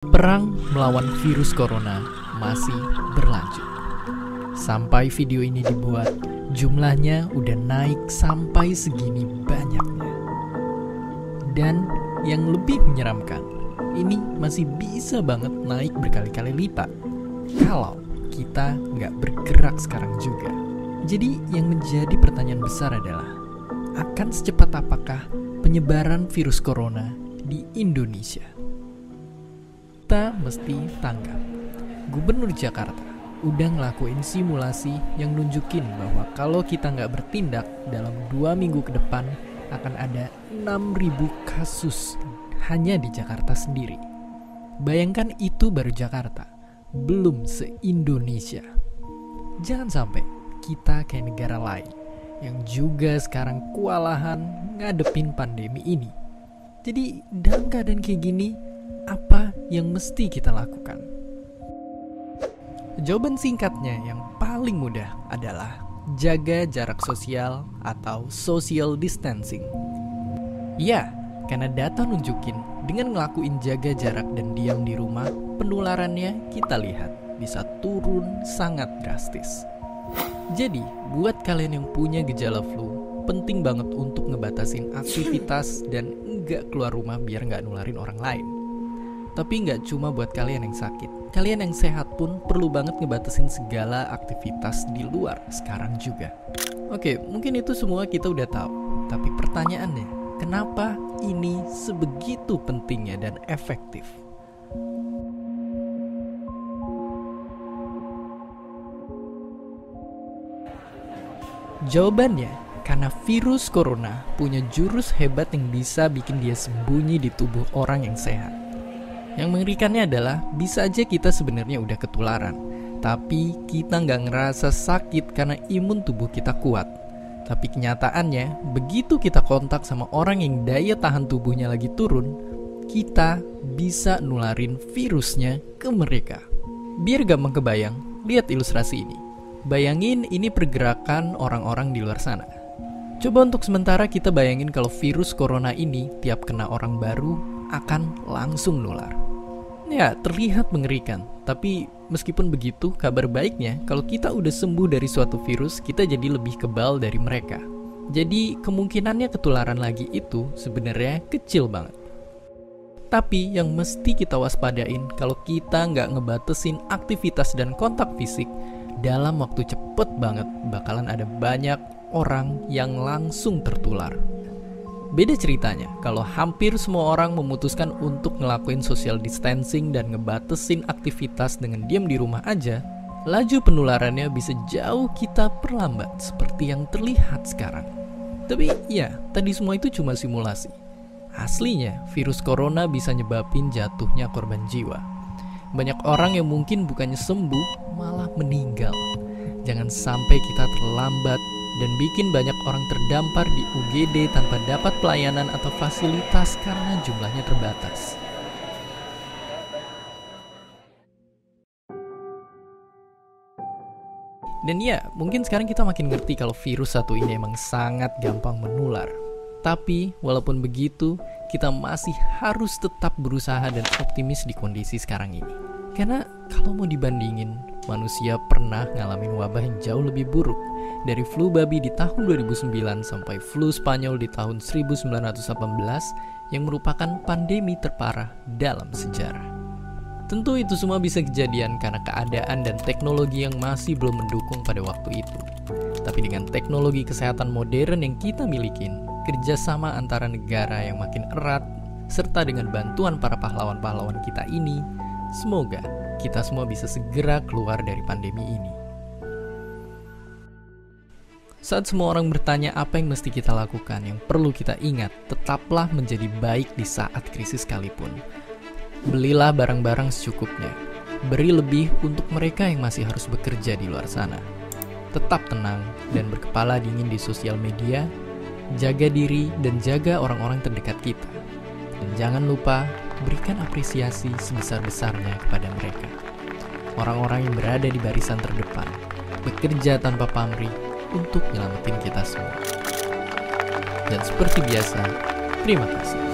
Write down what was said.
Perang melawan virus corona masih berlanjut. Sampai video ini dibuat, jumlahnya udah naik sampai segini banyaknya. Dan yang lebih menyeramkan, ini masih bisa banget naik berkali-kali lipat kalau kita nggak bergerak sekarang juga. Jadi yang menjadi pertanyaan besar adalah, akan secepat apakah penyebaran virus corona di Indonesia? Kita mesti tanggap, Gubernur Jakarta udah ngelakuin simulasi yang nunjukin bahwa kalau kita nggak bertindak dalam 2 minggu ke depan akan ada 6.000 kasus hanya di Jakarta sendiri. Bayangkan itu baru Jakarta, belum se-Indonesia. Jangan sampai kita kayak negara lain yang juga sekarang kewalahan ngadepin pandemi ini. Jadi dalam keadaan kayak gini, apa yang mesti kita lakukan? Jawaban singkatnya yang paling mudah adalah jaga jarak sosial atau social distancing. Ya, karena data nunjukin dengan ngelakuin jaga jarak dan diam di rumah, penularannya kita lihat bisa turun sangat drastis. Jadi, buat kalian yang punya gejala flu, penting banget untuk ngebatasin aktivitas dan nggak keluar rumah biar nggak nularin orang lain. Tapi nggak cuma buat kalian yang sakit, kalian yang sehat pun perlu banget ngebatasin segala aktivitas di luar sekarang juga. Oke, mungkin itu semua kita udah tahu, tapi pertanyaannya, kenapa ini sebegitu pentingnya dan efektif? Jawabannya, karena virus corona punya jurus hebat yang bisa bikin dia sembunyi di tubuh orang yang sehat. Yang mengerikannya adalah bisa aja kita sebenarnya udah ketularan, tapi kita nggak ngerasa sakit karena imun tubuh kita kuat. Tapi kenyataannya, begitu kita kontak sama orang yang daya tahan tubuhnya lagi turun, kita bisa nularin virusnya ke mereka. Biar gampang kebayang, lihat ilustrasi ini. Bayangin ini pergerakan orang-orang di luar sana. Coba untuk sementara kita bayangin kalau virus corona ini tiap kena orang baru akan langsung nular. Ya, terlihat mengerikan. Tapi meskipun begitu, kabar baiknya kalau kita udah sembuh dari suatu virus, kita jadi lebih kebal dari mereka. Jadi kemungkinannya ketularan lagi itu sebenarnya kecil banget. Tapi yang mesti kita waspadain kalau kita nggak ngebatasin aktivitas dan kontak fisik, dalam waktu cepet banget bakalan ada banyak orang yang langsung tertular. Beda ceritanya kalau hampir semua orang memutuskan untuk ngelakuin social distancing dan ngebatasin aktivitas dengan diam di rumah aja, laju penularannya bisa jauh kita perlambat seperti yang terlihat sekarang. Tapi ya, tadi semua itu cuma simulasi. Aslinya, virus corona bisa nyebabin jatuhnya korban jiwa. Banyak orang yang mungkin bukannya sembuh, malah meninggal. Jangan sampai kita terlambat dan bikin banyak orang terdampar di UGD tanpa dapat pelayanan atau fasilitas karena jumlahnya terbatas. Dan ya, mungkin sekarang kita makin ngerti kalau virus satu ini emang sangat gampang menular. Tapi, walaupun begitu, kita masih harus tetap berusaha dan optimis di kondisi sekarang ini. Karena kalau mau dibandingin, manusia pernah ngalamin wabah yang jauh lebih buruk. Dari flu babi di tahun 2009 sampai flu Spanyol di tahun 1918 yang merupakan pandemi terparah dalam sejarah. Tentu itu semua bisa kejadian karena keadaan dan teknologi yang masih belum mendukung pada waktu itu. Tapi dengan teknologi kesehatan modern yang kita milikin, kerjasama antara negara yang makin erat, serta dengan bantuan para pahlawan-pahlawan kita ini, semoga kita semua bisa segera keluar dari pandemi ini. Saat semua orang bertanya apa yang mesti kita lakukan, yang perlu kita ingat, tetaplah menjadi baik di saat krisis sekalipun. Belilah barang-barang secukupnya. Beri lebih untuk mereka yang masih harus bekerja di luar sana. Tetap tenang dan berkepala dingin di sosial media. Jaga diri dan jaga orang-orang terdekat kita. Dan jangan lupa berikan apresiasi sebesar-besarnya kepada mereka. Orang-orang yang berada di barisan terdepan, bekerja tanpa pamrih untuk nyelamatin kita semua. Dan seperti biasa, terima kasih.